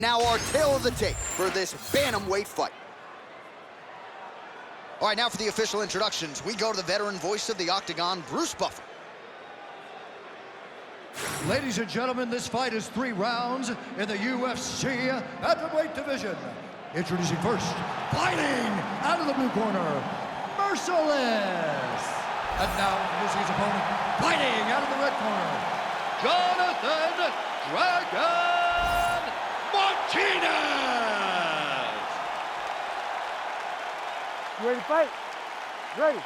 Now our tail of the tape for this bantamweight fight. All right, now for the official introductions, we go to the veteran voice of the Octagon, Bruce Buffer. Ladies and gentlemen, this fight is 3 rounds in the UFC Bantamweight division. Introducing first, fighting out of the blue corner, Merciless. And now introducing his opponent, fighting out of the red corner, Jonathan Dragon Martinez. You ready to fight? Ready.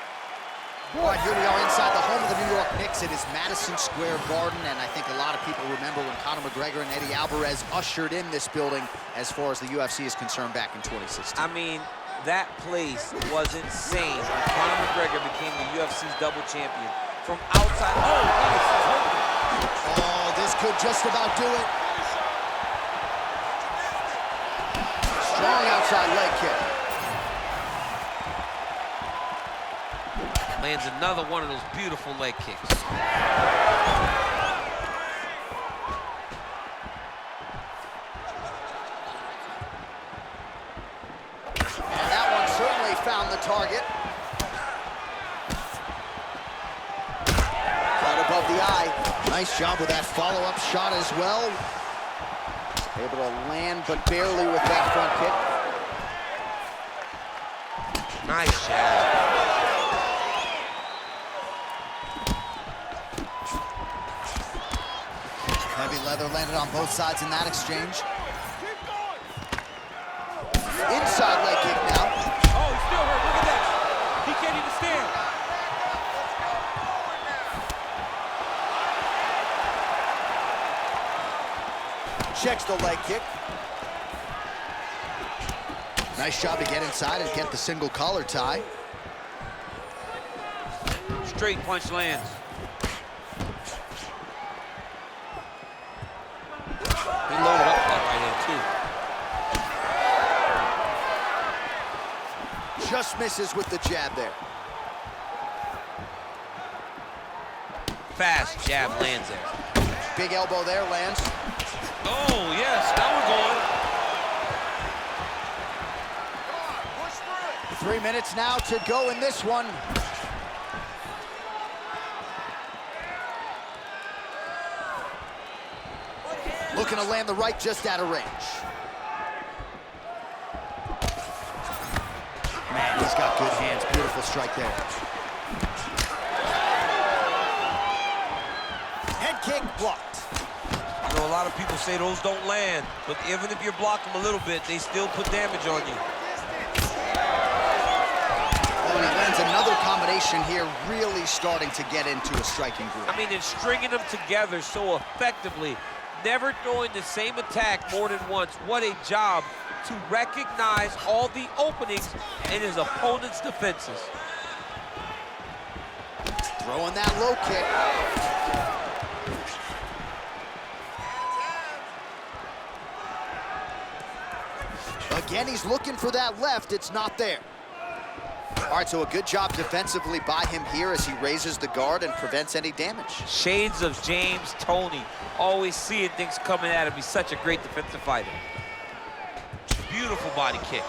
All right, here we are inside the home of the New York Knicks. It is Madison Square Garden, and I think a lot of people remember when Conor McGregor and Eddie Alvarez ushered in this building as far as the UFC is concerned back in 2016. I mean, that place was insane when Conor McGregor became the UFC's double champion. From outside, Oh, this could just about do it. Strong outside leg kick. Lands another one of those beautiful leg kicks. And that one certainly found the target. Right above the eye. Nice job with that follow-up shot as well. Able to land, but barely with that front kick. Nice jab. Heavy leather landed on both sides in that exchange. Inside leg kick now. Oh, he's still hurt. Look at that. He can't even stand. Checks the leg kick. Nice job to get inside and get the single collar tie. Straight punch lands. He loaded up that right hand, too. Just misses with the jab there. Fast jab lands there. Big elbow there, lands. Oh, yes, now we're going. 3 minutes now to go in this one. Looking to land the right just out of range. Man, he's got good hands. Beautiful strike there. Head kick blocked. You know, a lot of people say those don't land, but even if you're blocking them a little bit, they still put damage on you. Oh, and he lands another combination here, really starting to get into a striking groove. I mean, it's stringing them together so effectively, never throwing the same attack more than once. What a job to recognize all the openings in his opponent's defenses. Throwing that low kick. Again, he's looking for that left. It's not there. All right, so a good job defensively by him here as he raises the guard and prevents any damage. Shades of James Toney. Always seeing things coming at him. He's such a great defensive fighter. Beautiful body kick.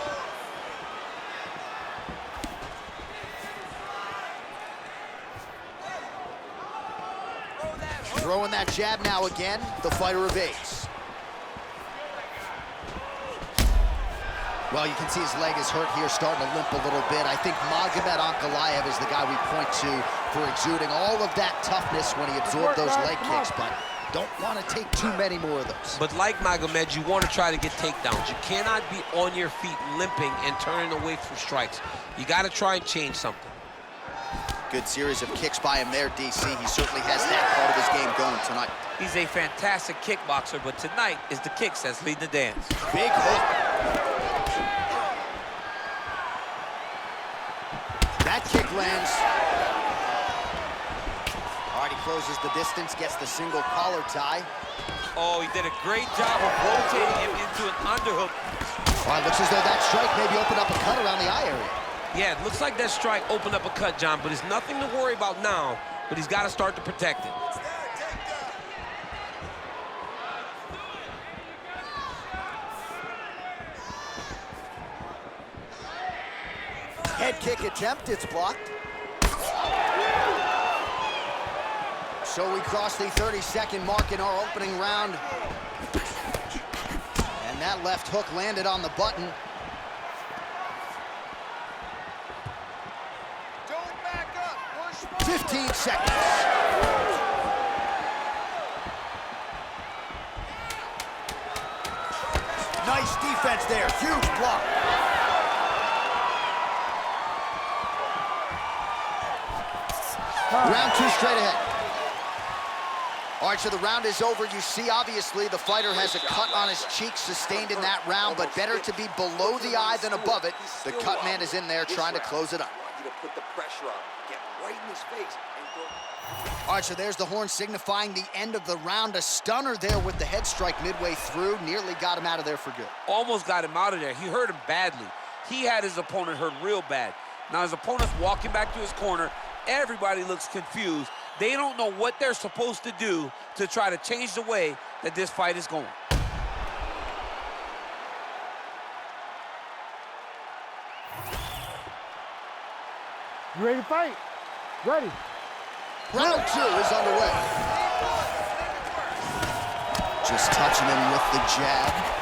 Throwing that jab now again. The fighter evades. Well, you can see his leg is hurt here, starting to limp a little bit. I think Magomed Ankalaev is the guy we point to for exuding all of that toughness when he absorbed those leg kicks, but don't want to take too many more of those. But like Magomed, you want to try to get takedowns. You cannot be on your feet limping and turning away from strikes. You got to try and change something. Good series of kicks by him there, DC. He certainly has that part of his game going tonight. He's a fantastic kickboxer, but tonight is the kicks that's leading the dance. Big hook. That kick lands. All right, he closes the distance, gets the single collar tie. Oh, he did a great job of rotating him into an underhook. All right, looks as though that strike maybe opened up a cut around the eye area. Yeah, it looks like that strike opened up a cut, John, but it's nothing to worry about now, but he's got to start to protect it. Head kick attempt, it's blocked. So we cross the 30-second mark in our opening round. And that left hook landed on the button. Don't back up. Push 15 seconds. Nice defense there. Huge block. Round 2 straight ahead. All right, so the round is over. You see, obviously, the fighter has a cut on his cheek sustained in that round, but better to be below the eye than above it. The cut man is in there trying to close it up. I want you to put the pressure on. Get right in his face and go. All right, so there's the horn signifying the end of the round. A stunner there with the head strike midway through. Nearly got him out of there for good. Almost got him out of there. He hurt him badly. He had his opponent hurt real bad. Now his opponent's walking back to his corner. Everybody looks confused. They don't know what they're supposed to do to try to change the way that this fight is going. You ready to fight? Ready. Round 2 is underway. Just touching him with the jab.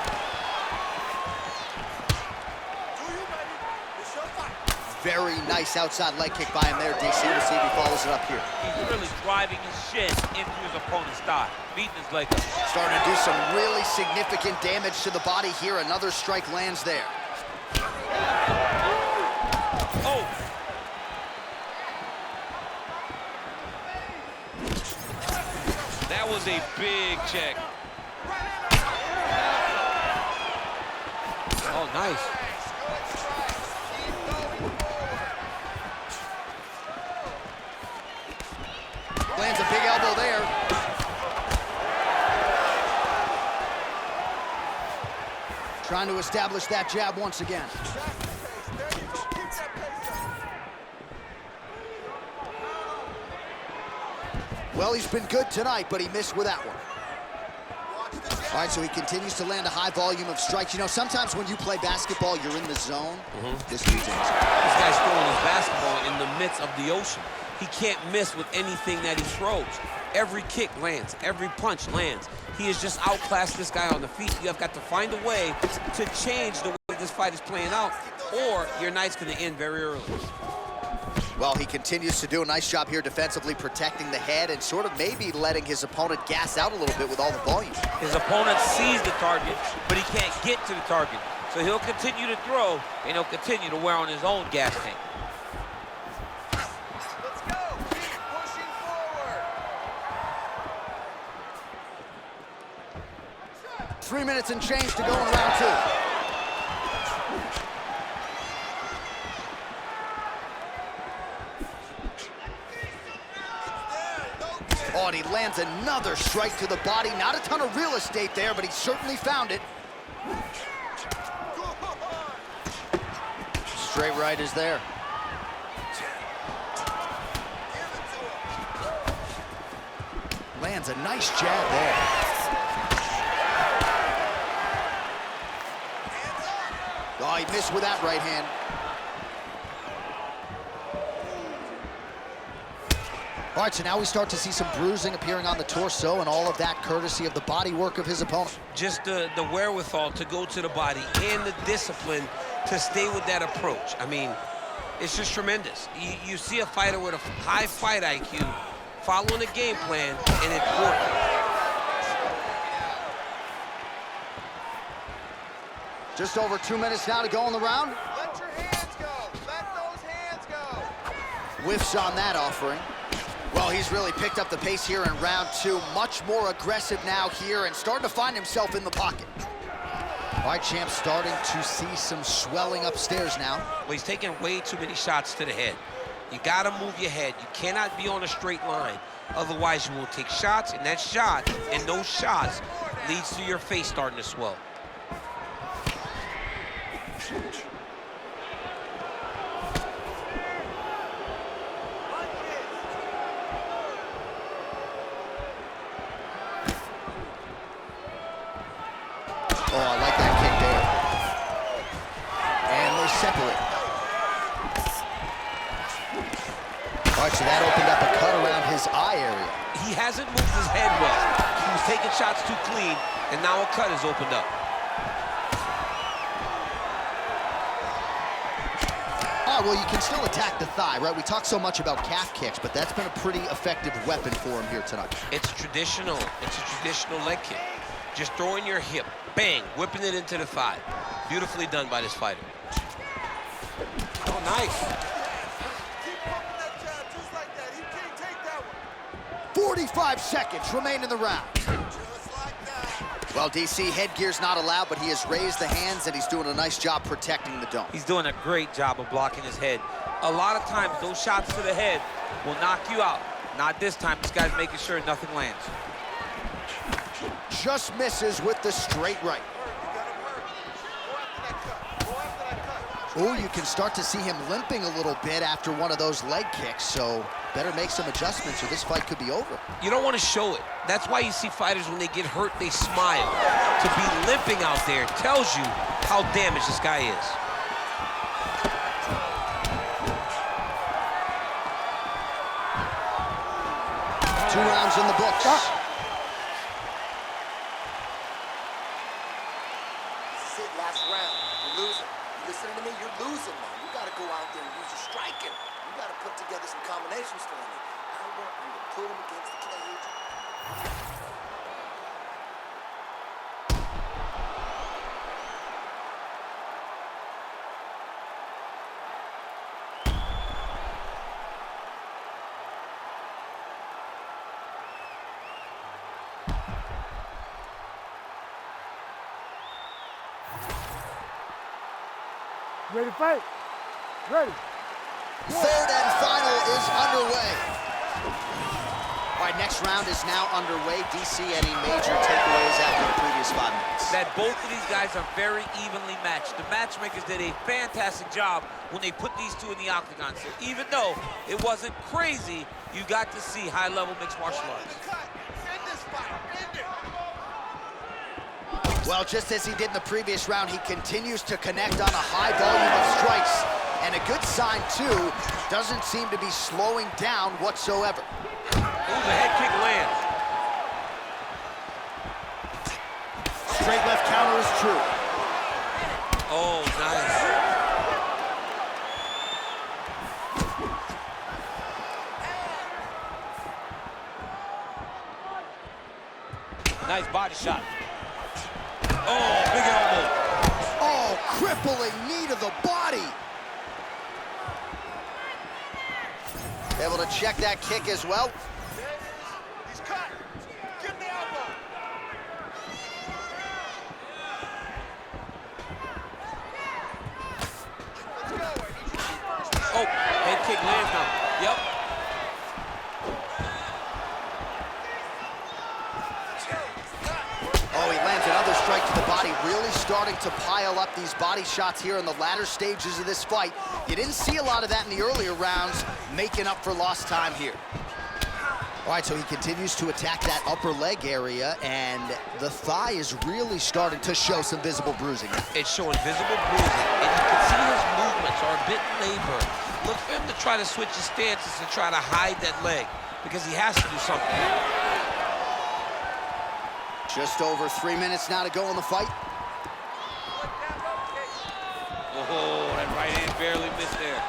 Very nice outside leg kick by him there, DC. We'll see if he follows it up here. He's really driving his shin into his opponent's thigh, beating his leg up. Starting to do some really significant damage to the body here. Another strike lands there. Oh! That was a big check. Oh, nice. Lands a big elbow there. Trying to establish that jab once again. Well, he's been good tonight, but he missed with that one. All right, so he continues to land a high volume of strikes. You know, sometimes when you play basketball, you're in the zone. This dude's in the zone. This guy's throwing his basketball in the midst of the ocean. He can't miss with anything that he throws. Every kick lands, every punch lands. He has just outclassed this guy on the feet. You have got to find a way to change the way this fight is playing out, or your night's gonna end very early. Well, he continues to do a nice job here defensively, protecting the head and sort of maybe letting his opponent gas out a little bit with all the volume. His opponent sees the target, but he can't get to the target. So he'll continue to throw, and he'll continue to wear on his own gas tank. Let's go. Keep pushing forward. 3 minutes and change to go in round 2. Oh, and he lands another strike to the body. Not a ton of real estate there, but he certainly found it. Straight right is there. Lands a nice jab there. Oh, he missed with that right hand. All right, so now we start to see some bruising appearing on the torso, and all of that courtesy of the body work of his opponent. Just the wherewithal to go to the body and the discipline to stay with that approach. I mean, it's just tremendous. You see a fighter with a high fight IQ following a game plan, and it's working. Just over 2 minutes now to go in the round. Let your hands go. Let those hands go. Whiffs on that offering. Well, he's really picked up the pace here in round 2. Much more aggressive now here and starting to find himself in the pocket. All right, champ, starting to see some swelling upstairs now. Well, he's taking way too many shots to the head. You gotta move your head. You cannot be on a straight line. Otherwise, you will take shots, and that shot and those shots leads to your face starting to swell. Oh, I like that kick there. And they separate. taking shots too clean, and now a cut has opened up. Oh, well, you can still attack the thigh, right? We talk so much about calf kicks, but that's been a pretty effective weapon for him here tonight. It's traditional. It's a traditional leg kick. Just throwing your hip, bang, whipping it into the thigh. Beautifully done by this fighter. Oh, nice. Keep pumping that jab just like that. He can't take that one. 45 seconds remain in the round. Just like that. Well, DC, headgear's not allowed, but he has raised the hands, and he's doing a nice job protecting the dome. He's doing a great job of blocking his head. A lot of times, those shots to the head will knock you out. Not this time. This guy's making sure nothing lands. Just misses with the straight right. Oh, you can start to see him limping a little bit after one of those leg kicks, so better make some adjustments or this fight could be over. You don't want to show it. That's why you see fighters, when they get hurt, they smile. To be limping out there tells you how damaged this guy is. Two rounds in the books. This is it, last round. You're losing. You listening to me? You're losing now. You got to go out there and use your striking. You got to put together some combinations for me. I want you to put him against the cage. Ready to fight? Ready. Third and final is underway. All right, next round is now underway. DC, any major takeaways after the previous 5 minutes? That both of these guys are very evenly matched. The matchmakers did a fantastic job when they put these two in the octagon. So even though it wasn't crazy, you got to see high-level mixed martial arts. Well, just as he did in the previous round, he continues to connect on a high volume of strikes. And a good sign, too, doesn't seem to be slowing down whatsoever. Ooh, the head kick lands. Straight left counter is true. Oh, nice. Nice body shot. Oh, big elbow. Oh, crippling knee to the body. Able to check that kick as well. He's cut. Give him the elbow. Let's go. I need you to shoot first. Oh, head kick lands now. Yep. Oh, he lands another strike to the body, really starting to pile up these body shots here in the latter stages of this fight. You didn't see a lot of that in the earlier rounds, making up for lost time here. All right, so he continues to attack that upper leg area, and the thigh is really starting to show some visible bruising. It's showing visible bruising, and you can see his movements are a bit labored. Look for him to try to switch his stances to try to hide that leg, because he has to do something. Just over 3 minutes now to go in the fight. Oh, that right hand barely missed there.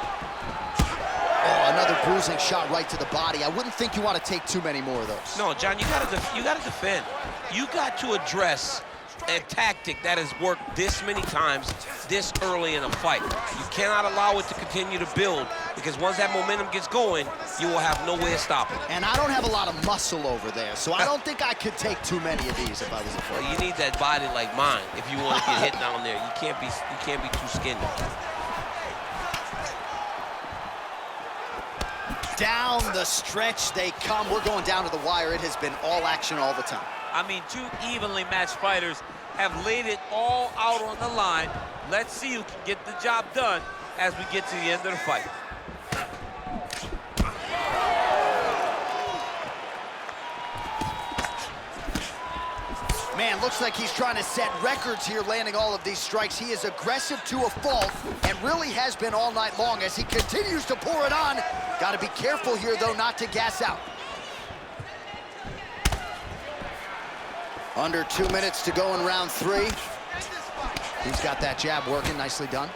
Oh, another bruising shot right to the body. I wouldn't think you want to take too many more of those. No, John, you gotta defend. You got to address a tactic that has worked this many times this early in a fight. You cannot allow it to continue to build, because once that momentum gets going, you will have no way of stopping it. And I don't have a lot of muscle over there, so I don't think I could take too many of these if I was a fighter. Well, you need that body like mine if you want to get hit down there. You can't be too skinny. Down the stretch they come. We're going down to the wire. It has been all action all the time. I mean, two evenly matched fighters have laid it all out on the line. Let's see who can get the job done as we get to the end of the fight. Man, looks like he's trying to set records here, landing all of these strikes. He is aggressive to a fault and really has been all night long as he continues to pour it on. Got to be careful here, though, not to gas out. Under 2 minutes to go in round 3. He's got that jab working, nicely done.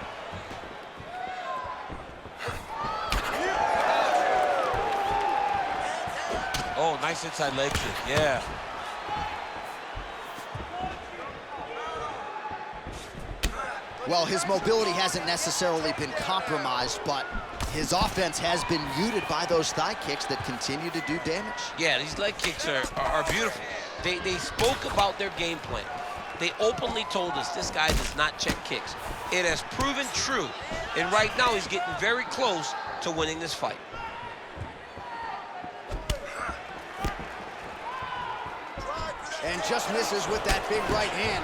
Oh, nice inside leg kick, yeah. Well, his mobility hasn't necessarily been compromised, but his offense has been muted by those thigh kicks that continue to do damage. Yeah, these leg kicks are beautiful. They spoke about their game plan. They openly told us this guy does not check kicks. It has proven true, and right now he's getting very close to winning this fight. And just misses with that big right hand.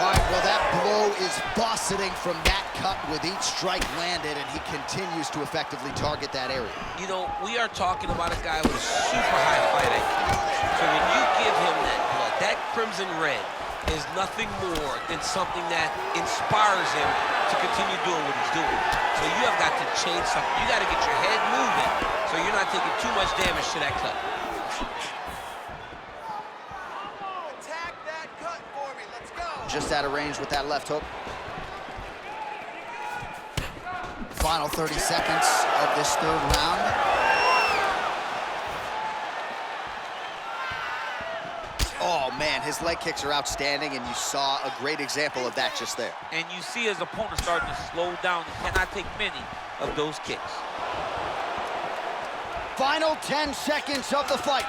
All right, well, that blow is buffeting from that cut with each strike landed, and he continues to effectively target that area. You know, we are talking about a guy with super high fight IQ. So when you give him that blood, that crimson red is nothing more than something that inspires him to continue doing what he's doing. So you have got to change something. You got to get your head moving so you're not taking too much damage to that cut. Just out of range with that left hook. Final 30 seconds of this 3rd round. Oh, man, his leg kicks are outstanding, and you saw a great example of that just there. And you see his opponent starting to slow down. He cannot take many of those kicks. Final 10 seconds of the fight.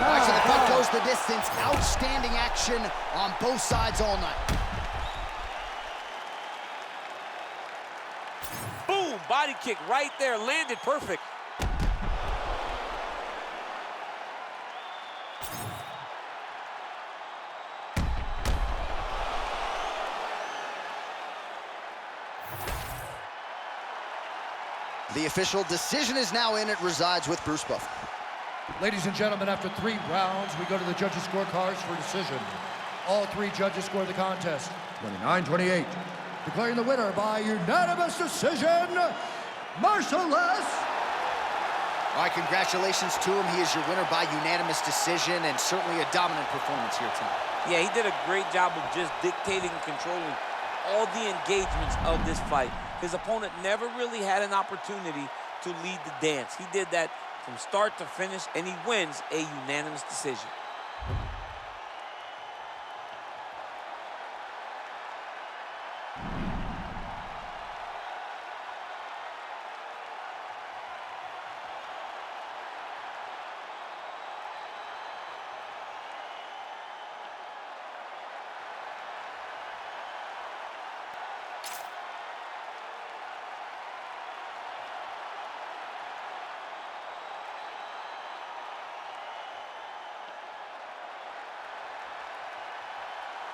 All right, so the fight goes the distance. Outstanding action on both sides all night. Boom! Body kick right there, landed perfect. The official decision is now in. It resides with Bruce Buffer. Ladies and gentlemen, after 3 rounds, we go to the judges' scorecards for decision. All 3 judges scored the contest 29-28. Declaring the winner by unanimous decision, Martinez. All right, congratulations to him. He is your winner by unanimous decision, and certainly a dominant performance here tonight. Yeah, he did a great job of just dictating and controlling all the engagements of this fight. His opponent never really had an opportunity to lead the dance. He did that from start to finish, and he wins a unanimous decision.